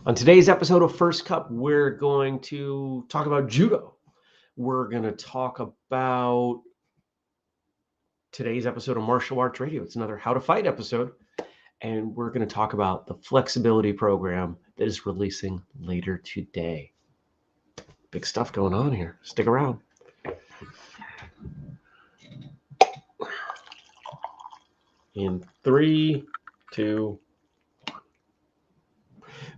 On today's episode of First Cup, we're going to talk about judo. We're going to talk about today's episode of Martial Arts Radio. It's another How to Fight episode. And we're going to talk about the flexibility program that is releasing later today. Big stuff going on here. Stick around. In 3, 2,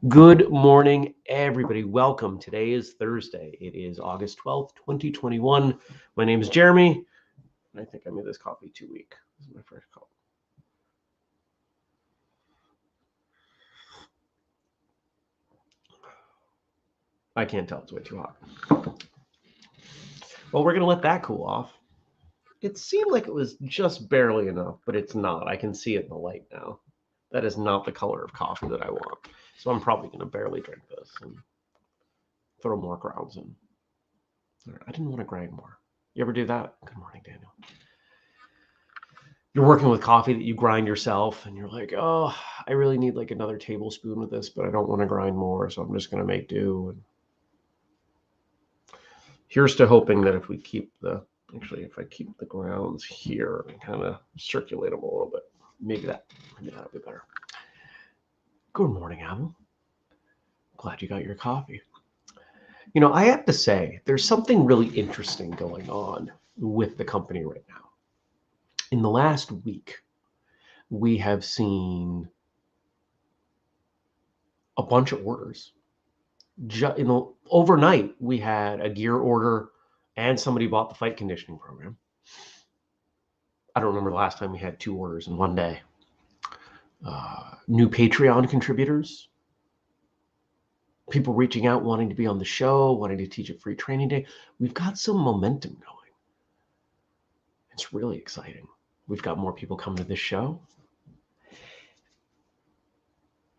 good morning, everybody. Welcome. Today is Thursday. It is August 12th, 2021. My name is Jeremy. I think I made this coffee too weak. This is my first cup. I can't tell. It's way too hot. Well, we're going to let that cool off. It seemed like it was just barely enough, but it's not. I can see it in the light now. That is not the color of coffee that I want. So I'm probably going to barely drink this and throw more grounds in. I didn't want to grind more. You ever do that? Good morning, Daniel. You're working with coffee that you grind yourself, and you're like, oh, I really need like another tablespoon of this, but I don't want to grind more, so I'm just going to make do. And here's to hoping that if I keep the grounds here and kind of circulate them a little bit, maybe that'll be better. Good morning, Apple. Glad you got your coffee. You know, I have to say, there's something really interesting going on with the company right now. In the last week, we have seen a bunch of orders. Overnight, we had a gear order and somebody bought the fight conditioning program. I don't remember the last time we had 2 orders in one day. New Patreon contributors. People reaching out, wanting to be on the show, wanting to teach a free training day. We've got some momentum going. It's really exciting. We've got more people coming to this show.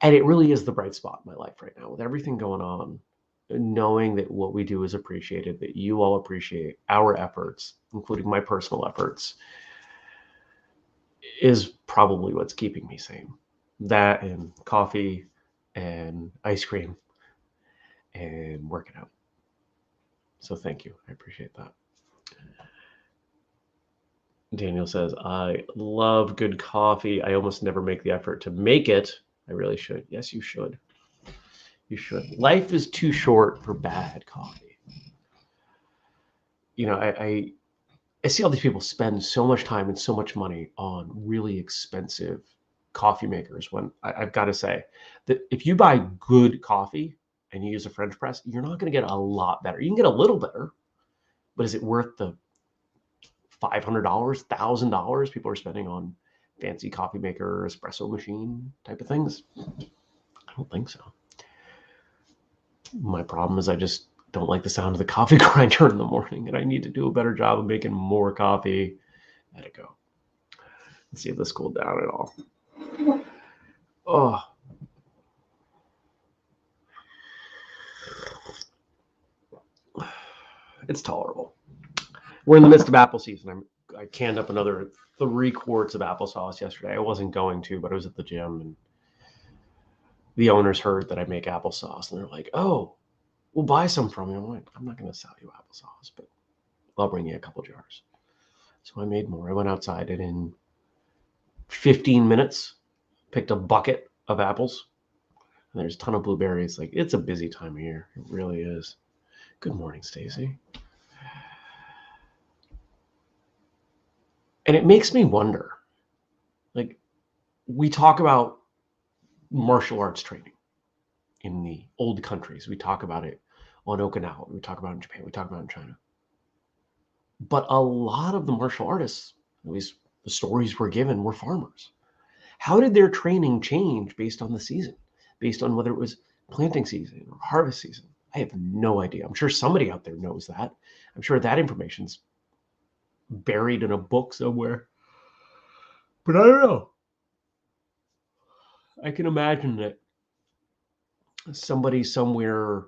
And it really is the bright spot in my life right now with everything going on, knowing that what we do is appreciated, that you all appreciate our efforts, including my personal efforts, is probably what's keeping me sane. That and coffee and ice cream and working out. So thank you. I appreciate that. Daniel says, I love good coffee. I almost never make the effort to make it. I really should. Yes, you should. You should. Life is too short for bad coffee. You know, I see all these people spend so much time and so much money on really expensive coffee makers when I've got to say that if you buy good coffee and you use a French press, you're not going to get a lot better. You can get a little better, but is it worth the $500, $1,000 people are spending on fancy coffee maker, espresso machine type of things? I don't think so. My problem is I just don't like the sound of the coffee grinder in the morning, and I need to do a better job of making more coffee. Let it go. Let's see if this cooled down at all. Oh. It's tolerable. We're in the midst of apple season. I canned up another 3 quarts of applesauce yesterday. I wasn't going to, but I was at the gym, and the owners heard that I make applesauce, and they're like, oh, we'll buy some from you. I'm like, I'm not going to sell you applesauce, but I'll bring you a couple jars. So I made more. I went outside, and in 15 minutes, picked a bucket of apples, and there's a ton of blueberries. Like, it's a busy time of year. It really is. Good morning, Stacy. And it makes me wonder, like, we talk about martial arts training in the old countries. We talk about it on Okinawa. We talk about it in Japan. We talk about it in China. But a lot of the martial artists, at least the stories we're given, were farmers. How did their training change based on the season, based on whether it was planting season or harvest season? I have no idea. I'm sure somebody out there knows that. I'm sure that information's buried in a book somewhere. But I don't know. I can imagine that somebody somewhere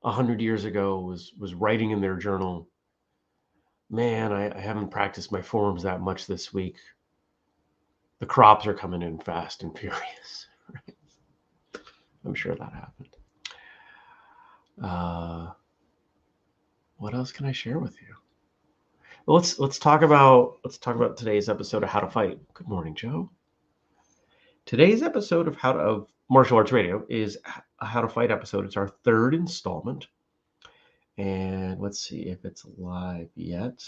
100 years ago was writing in their journal, man, I haven't practiced my forms that much this week. The crops are coming in fast and furious. Right? I'm sure that happened. What else can I share with you? Well, let's talk about today's episode of How to Fight. Good morning, Joe. Today's episode of Martial Arts Radio is a How to Fight episode. It's our third installment, and let's see if it's live yet.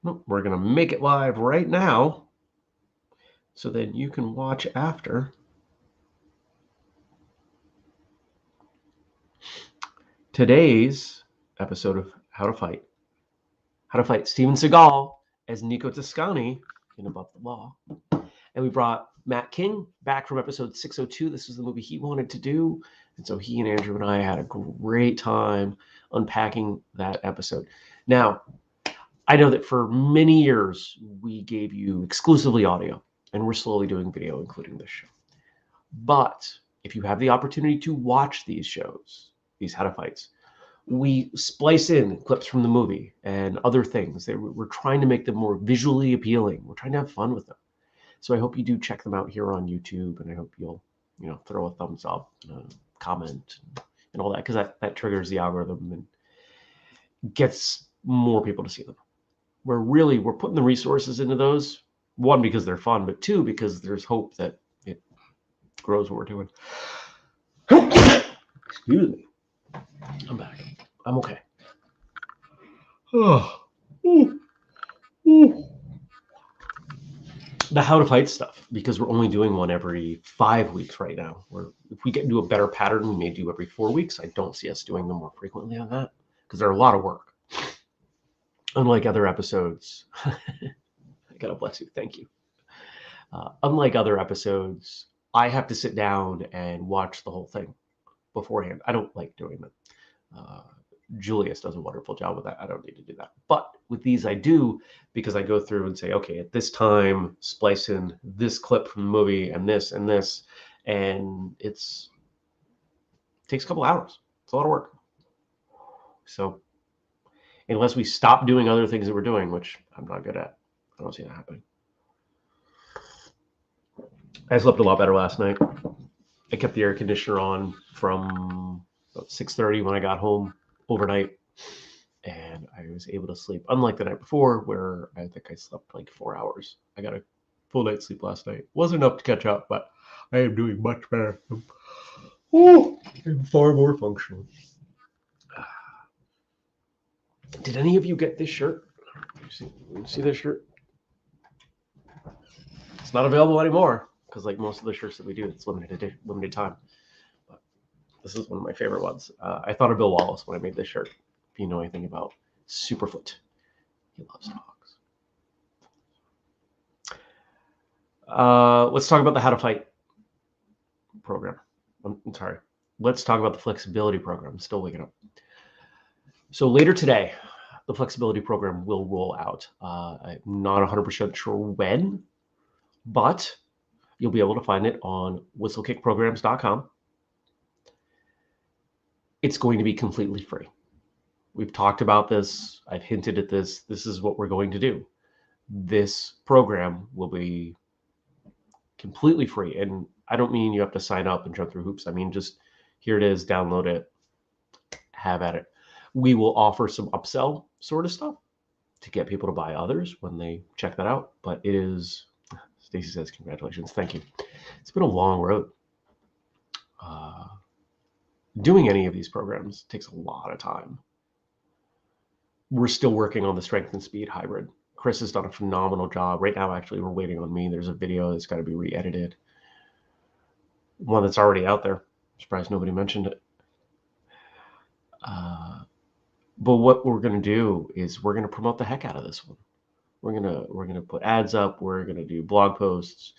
Nope, we're gonna make it live right now, so then you can watch after. Today's episode of How to Fight Steven Seagal as Nico Toscani in Above the Law. And we brought Matt King back from episode 602. This was the movie he wanted to do. And so he and Andrew and I had a great time unpacking that episode. Now, I know that for many years, we gave you exclusively audio, and we're slowly doing video, including this show. But if you have the opportunity to watch these shows, these How to Fights, we splice in clips from the movie and other things. We're trying to make them more visually appealing. We're trying to have fun with them. So I hope you do check them out here on YouTube, and I hope you'll, throw a thumbs up and a comment and all that, because that triggers the algorithm and gets more people to see them. We're putting the resources into those, one, because they're fun, but two, because there's hope that it grows what we're doing. Excuse me. I'm back. I'm okay. The How to Fight stuff, because we're only doing one every 5 weeks right now. If we get into a better pattern, we may do every 4 weeks. I don't see us doing them more frequently on that, because they're a lot of work. Unlike other episodes, God bless you, thank you. Unlike other episodes, I have to sit down and watch the whole thing beforehand. I don't like doing that. Julius does a wonderful job with that. I don't need to do that. But with these, I do, because I go through and say, okay, at this time, splice in this clip from the movie and this, and it takes a couple hours. It's a lot of work. So unless we stop doing other things that we're doing, which I'm not good at, I don't see that happening. I slept a lot better last night. I kept the air conditioner on from about 6:30 when I got home overnight, and I was able to sleep. Unlike the night before, where I think I slept like 4 hours. I got a full night's sleep last night. Wasn't enough to catch up, but I am doing much better. I'm far more functional. Did any of you get this shirt? See this shirt? It's not available anymore, because like most of the shirts that we do, it's limited time. But this is one of my favorite ones. I thought of Bill Wallace when I made this shirt. If you know anything about Superfoot, he loves dogs. Let's talk about the How to Fight program. I'm sorry. Let's talk about the flexibility program. I'm still waking up. So later today, the flexibility program will roll out. I'm not 100% sure when, but you'll be able to find it on whistlekickprograms.com. It's going to be completely free. We've talked about this. I've hinted at this. This is what we're going to do. This program will be completely free. And I don't mean you have to sign up and jump through hoops. I mean, just here it is, download it, have at it. We will offer some upsell sort of stuff to get people to buy others when they check that out. But it is, Stacy says, congratulations. Thank you. It's been a long road. Doing any of these programs takes a lot of time. We're still working on the strength and speed hybrid. Chris has done a phenomenal job. Right now, actually, we're waiting on me. There's a video that's got to be re-edited. One that's already out there. I'm surprised nobody mentioned it. But what we're going to do is we're going to promote the heck out of this one. We're gonna put ads up. We're going to do blog posts.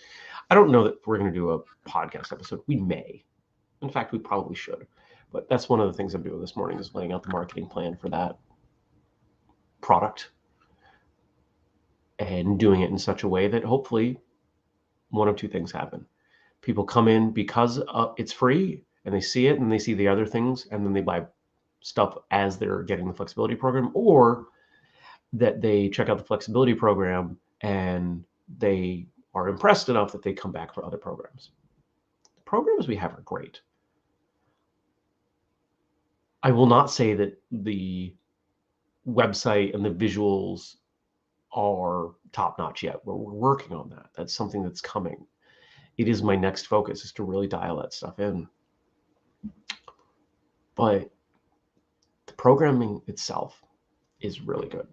I don't know that we're going to do a podcast episode. We may. In fact, we probably should. But that's one of the things I'm doing this morning, is laying out the marketing plan for that product and doing it in such a way that hopefully one of two things happen. People come in because it's free, and they see it and they see the other things, and then they buy stuff as they're getting the flexibility program, or that they check out the flexibility program and they are impressed enough that they come back for other programs. programs we have are great. I will not say that the website and the visuals are top-notch yet. We're working on that. That's something that's coming. It is my next focus, is to really dial that stuff in. But the programming itself is really good.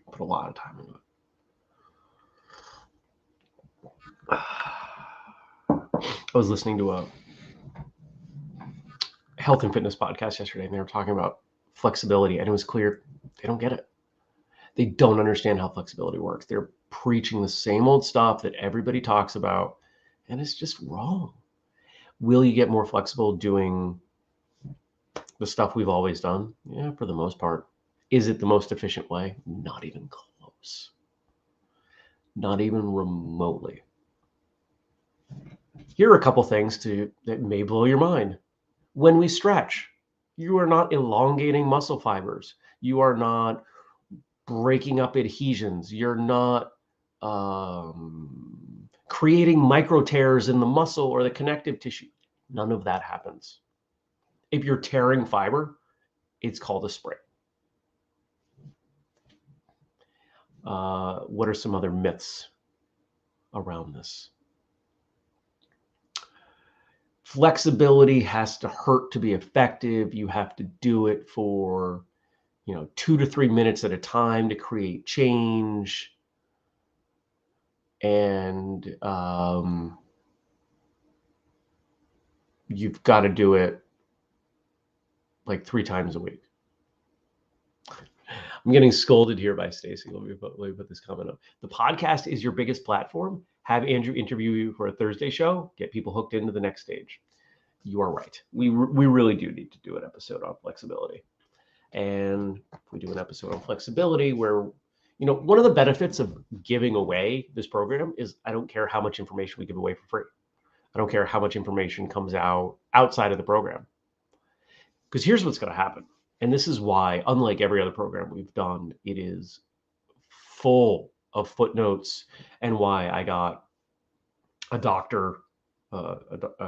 I put a lot of time into it. I was listening to a health and fitness podcast yesterday, and they were talking about flexibility, and it was clear they don't get it. They don't understand how flexibility works. They're preaching the same old stuff that everybody talks about, and it's just wrong. Will you get more flexible doing the stuff we've always done? Yeah, for the most part. Is it the most efficient way? Not even close. Not even remotely. Here are a couple things that may blow your mind. When we stretch, you are not elongating muscle fibers. You are not breaking up adhesions. You're not creating micro tears in the muscle or the connective tissue. None of that happens. If you're tearing fiber, it's called a sprain. What are some other myths around this? Flexibility has to hurt to be effective. You have to do it for 2 to 3 minutes at a time to create change. And you've got to do it like 3 times a week. I'm getting scolded here by Stacy. Let me put this comment up. The podcast is your biggest platform. Have Andrew interview you for a Thursday show. Get people hooked into the next stage. You are right. We really do need to do an episode on flexibility. And if we do an episode on flexibility where, one of the benefits of giving away this program is I don't care how much information we give away for free. I don't care how much information comes out outside of the program. Because here's what's going to happen. And this is why, unlike every other program we've done, it is full of footnotes, and why I got a doctor, a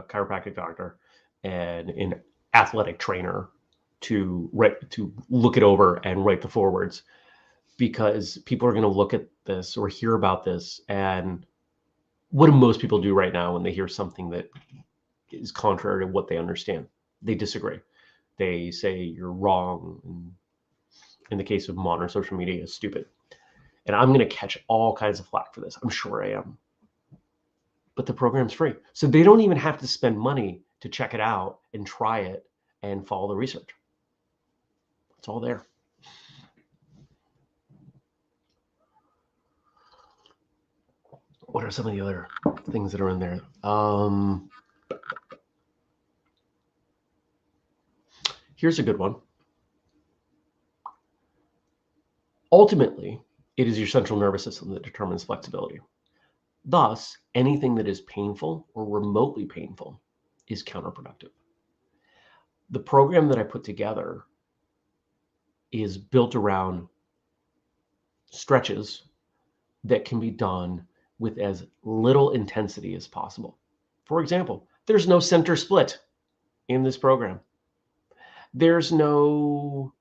chiropractic doctor, and an athletic trainer to look it over and write the forwards, because people are going to look at this or hear about this, and what do most people do right now when they hear something that is contrary to what they understand? They disagree. They say you're wrong. In the case of modern social media, is stupid. And I'm going to catch all kinds of flack for this. I'm sure I am. But the program's free. So they don't even have to spend money to check it out and try it and follow the research. It's all there. What are some of the other things that are in there? Here's a good one. Ultimately, it is your central nervous system that determines flexibility. Thus, anything that is painful or remotely painful is counterproductive. The program that I put together is built around stretches that can be done with as little intensity as possible. For example, there's no center split in this program. There's no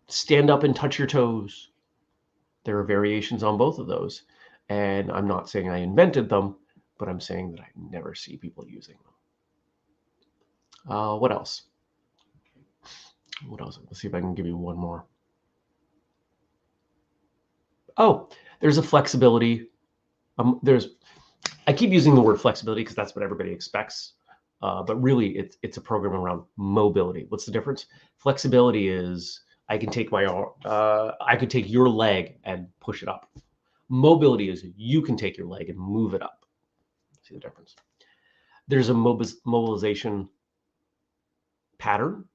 stand up and touch your toes. There are variations on both of those. And I'm not saying I invented them, but I'm saying that I never see people using them. What else? Let's see if I can give you one more. Oh, there's a flexibility. I keep using the word flexibility because that's what everybody expects. But really, it's a program around mobility. What's the difference? Flexibility is I can take I could take your leg and push it up. Mobility is you can take your leg and move it up. See the difference? There's a mobilization pattern,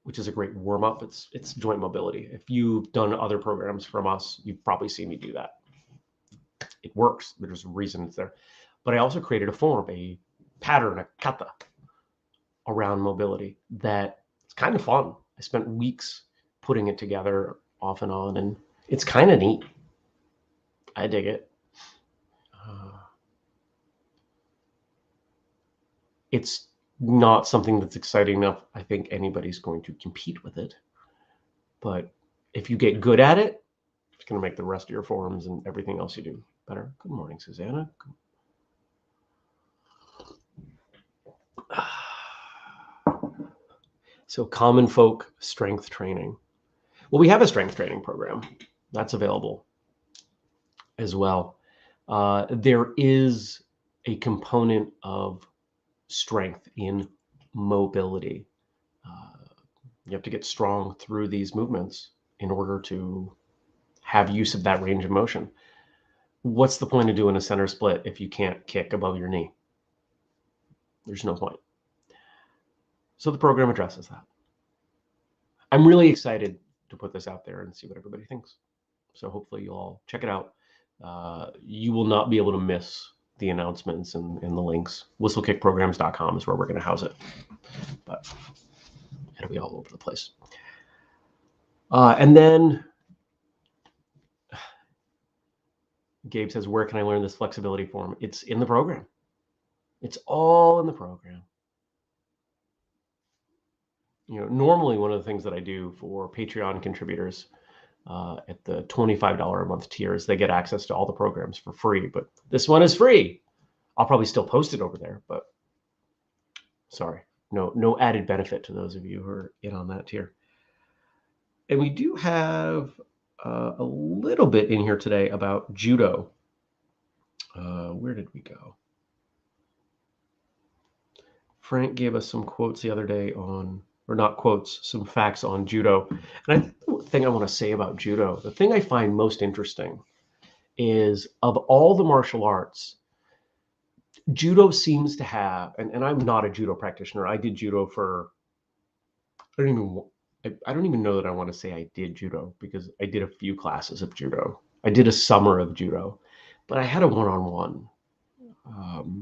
which is a great warm up. It's joint mobility. If you've done other programs from us, you've probably seen me do that. It works. There's a reason it's there. But I also created a form, a pattern, a kata around mobility that it's kind of fun. I spent weeks putting it together off and on, and it's kind of neat. I dig it. It's not something that's exciting enough. I think anybody's going to compete with it. But if you get good at it, it's going to make the rest of your forms and everything else you do better. Good morning, Susanna. So common folk strength training. Well, we have a strength training program that's available as well. There is a component of strength in mobility. You have to get strong through these movements in order to have use of that range of motion. What's the point of doing a center split if you can't kick above your knee? There's no point. So the program addresses that. I'm really excited to put this out there and see what everybody thinks. So hopefully you'll all check it out. You will not be able to miss the announcements and the links. Whistlekickprograms.com is where we're going to house it. But it'll be all over the place. And then Gabe says, where can I learn this flexibility form? It's in the program. It's all in the program. You know, normally one of the things that I do for Patreon contributors at the $25 a month tier is they get access to all the programs for free, but this one is free. I'll probably still post it over there, but sorry, no added benefit to those of you who are in on that tier. And we do have a little bit in here today about judo. Where did we go? Frank gave us some quotes the other day on, or not quotes, some facts on judo. And I think the thing I want to say about judo, the thing I find most interesting is of all the martial arts, judo seems to have, and I'm not a judo practitioner. I did judo for, I don't even know that I want to say I did judo because I did a few classes of judo. I did a summer of judo, but I had a one-on-one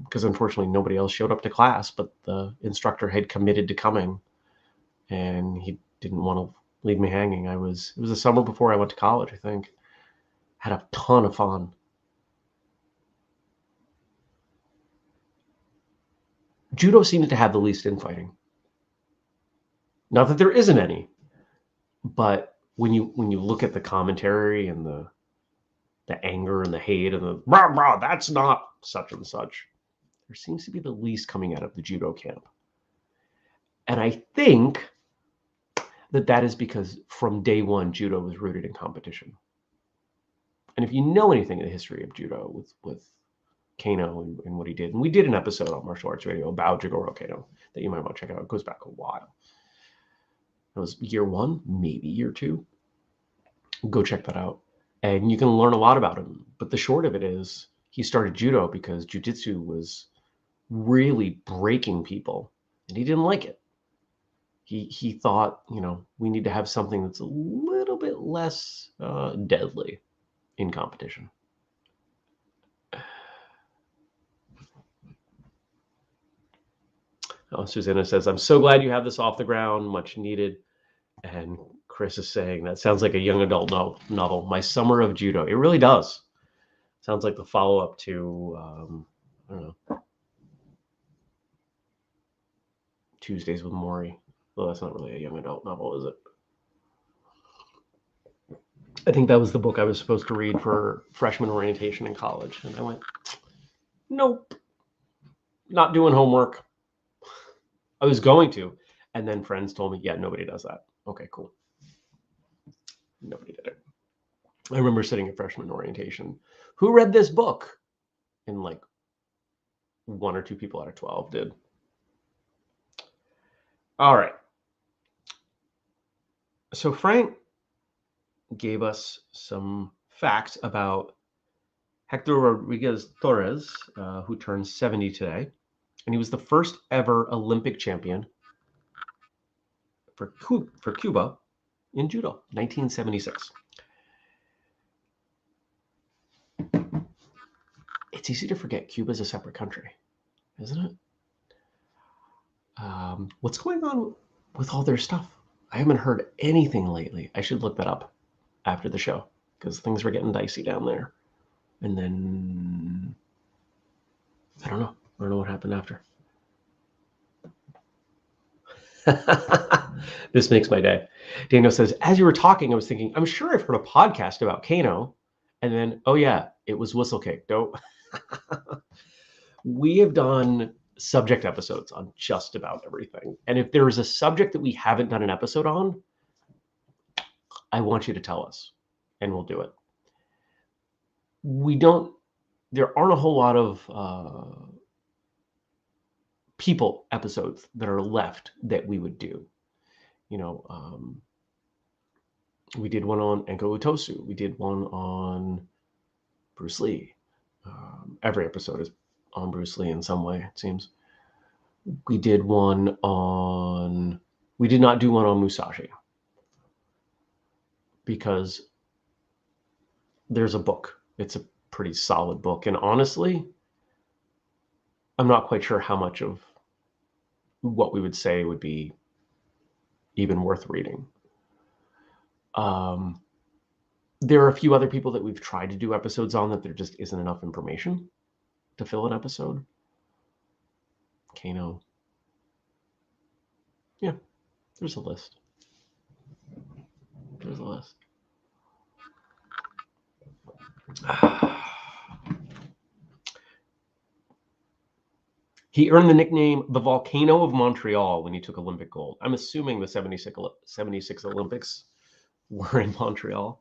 because unfortunately nobody else showed up to class, but the instructor had committed to coming and he didn't want to leave me hanging. It was the summer before I went to college, I think. Had a ton of fun. Judo seems to have the least infighting. Not that there isn't any, but when you look at the commentary and the anger and the hate and the rah, rah, that's not such and such, there seems to be the least coming out of the judo camp. And I think that is because from day one, judo was rooted in competition. And if you know anything in the history of judo with Kano and what he did, and we did an episode on Martial Arts Radio about Jigoro Kano that you might want to check out. It goes back a while. It was year one, maybe year two. Go check that out. And you can learn a lot about him. But the short of it is he started judo because jiu-jitsu was really breaking people, and he didn't like it. He thought, we need to have something that's a little bit less deadly in competition. Oh, Susanna says, I'm so glad you have this off the ground, much needed. And Chris is saying, that sounds like a young adult novel, My Summer of Judo. It really does. Sounds like the follow-up to, I don't know, Tuesdays with Maury. Well, that's not really a young adult novel, is it? I think that was the book I was supposed to read for freshman orientation in college. And I went, nope, not doing homework. I was going to. And then friends told me, yeah, nobody does that. Okay, cool. Nobody did it. I remember sitting at freshman orientation. Who read this book? And like 1 or 2 people out of 12 did. All right. So Frank gave us some facts about Héctor Rodriguez Torres, who turned 70 today. And he was the first ever Olympic champion for Cuba in judo, 1976. It's easy to forget Cuba's a separate country, isn't it? What's going on with all their stuff? I haven't heard anything lately. I should look that up after the show because things were getting dicey down there. And then I don't know what happened after. This makes my day. Daniel says, as you were talking, I was thinking, I'm sure I've heard a podcast about Kano. And then, oh yeah, it was whistlekick. Don't. We have done subject episodes on just about everything. And if there is a subject that we haven't done an episode on, I want you to tell us and we'll do it. There aren't a whole lot of people episodes that are left that we would do. We did one on Enko Utosu. We did one on Bruce Lee. Every episode is on Bruce Lee in some way, it seems. We did not do one on Musashi because there's a book. It's a pretty solid book. And honestly, I'm not quite sure how much of what we would say would be even worth reading. There are a few other people that we've tried to do episodes on that there just isn't enough information to fill an episode. Kano. Yeah, there's a list. There's a list. He earned the nickname the Volcano of Montreal when he took Olympic gold. I'm assuming the 76 Olympics were in Montreal.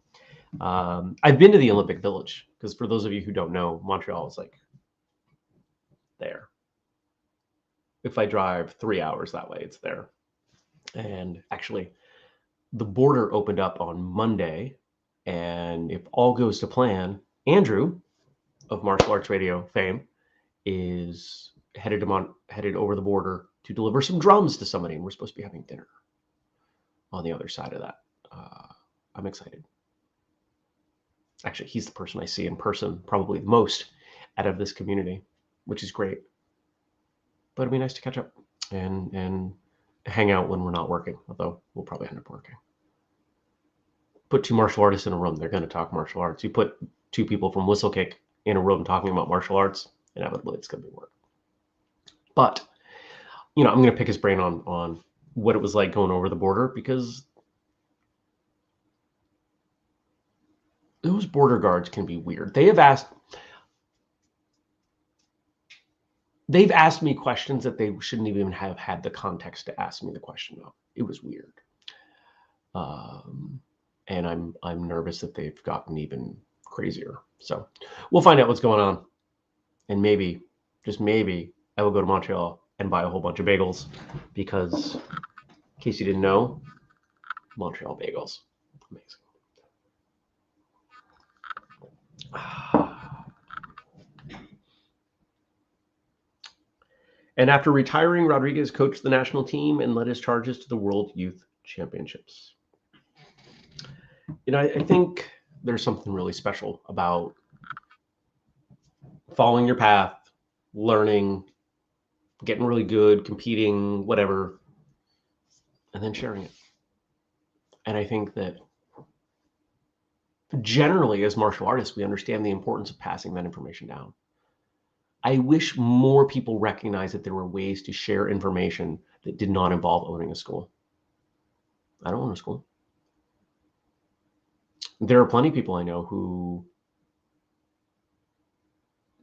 I've been to the Olympic Village because for those of you who don't know, Montreal is like there. If I drive 3 hours that way, it's there. And actually, the border opened up on Monday. And if all goes to plan, Andrew of Martial Arts Radio fame is headed over the border to deliver some drums to somebody. And we're supposed to be having dinner on the other side of that. I'm excited. Actually, he's the person I see in person probably the most out of this community, which is great. But it'd be nice to catch up and hang out when we're not working, although we'll probably end up working. Put two martial artists in a room, they're going to talk martial arts. You put two people from whistlekick in a room talking about martial arts, inevitably it's going to be work. But, I'm going to pick his brain on what it was like going over the border because those border guards can be weird. They've asked me questions that they shouldn't even have had the context to ask me the question of. It was weird. And I'm nervous that they've gotten even crazier. So we'll find out what's going on. And maybe, just maybe, I will go to Montreal and buy a whole bunch of bagels because, in case you didn't know, Montreal bagels. Amazing. And after retiring, Rodriguez coached the national team and led his charges to the World Youth Championships. I think there's something really special about following your path, learning, getting really good, competing, whatever, and then sharing it. And I think that generally as martial artists, we understand the importance of passing that information down. I wish more people recognize that there were ways to share information that did not involve owning a school. I don't own a school. There are plenty of people I know who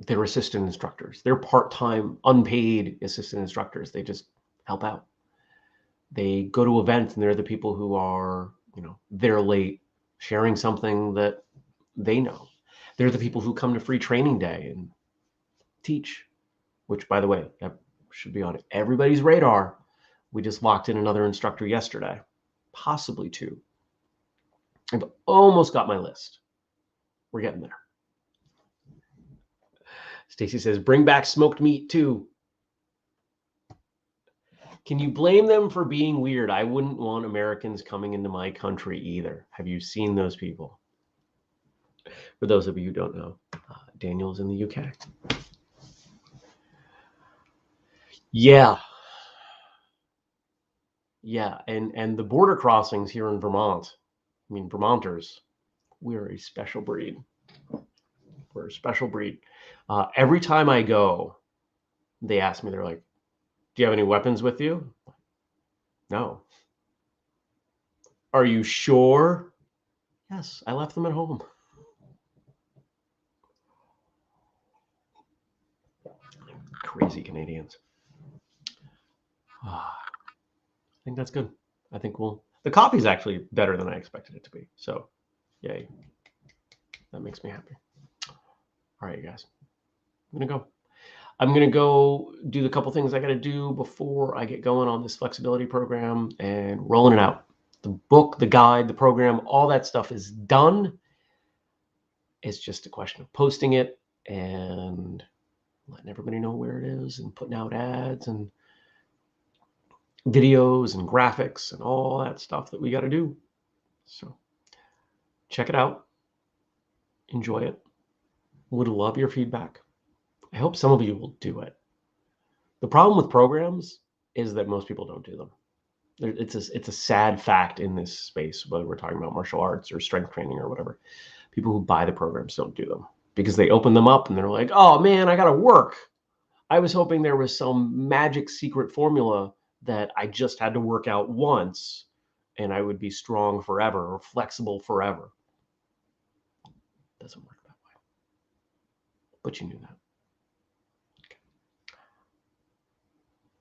they're assistant instructors. They're part-time, unpaid assistant instructors. They just help out. They go to events and they're the people who are, they're late sharing something that they know. They're the people who come to free training day and teach, which, by the way, that should be on everybody's radar. We just locked in another instructor yesterday, possibly two. I've almost got my list. We're getting there. Stacy says, bring back smoked meat too. Can you blame them for being weird? I wouldn't want Americans coming into my country either. Have you seen those people? For those of you who don't know, Daniel's in the UK. Yeah. And the border crossings here in Vermont, Vermonters, we're a special breed. We're a special breed. Every time I go, they ask me, they're like, do you have any weapons with you? No. Are you sure? Yes, I left them at home. Crazy Canadians. I think that's good. I think the coffee's actually better than I expected it to be. So, yay. That makes me happy. All right, you guys. I'm going to go do the couple things I got to do before I get going on this flexibility program and rolling it out. The book, the guide, the program, all that stuff is done. It's just a question of posting it and letting everybody know where it is and putting out ads and videos and graphics and all that stuff that we got to do. So check it out. Enjoy it. Would love your feedback. I hope some of you will do it. The problem with programs is that most people don't do them. It's a sad fact in this space, whether we're talking about martial arts or strength training or whatever. People who buy the programs don't do them because they open them up and they're like, oh man, I got to work. I was hoping there was some magic secret formula that I just had to work out once and I would be strong forever or flexible forever. It doesn't work that way. But you knew that. Okay.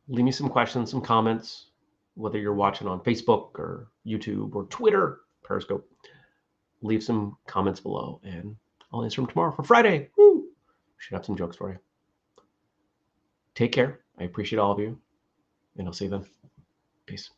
Leave me some questions, some comments, whether you're watching on Facebook or YouTube or Twitter, Periscope. Leave some comments below and I'll answer them tomorrow for Friday. Woo! Should have some jokes for you. Take care. I appreciate all of you, and I'll see you then. Peace.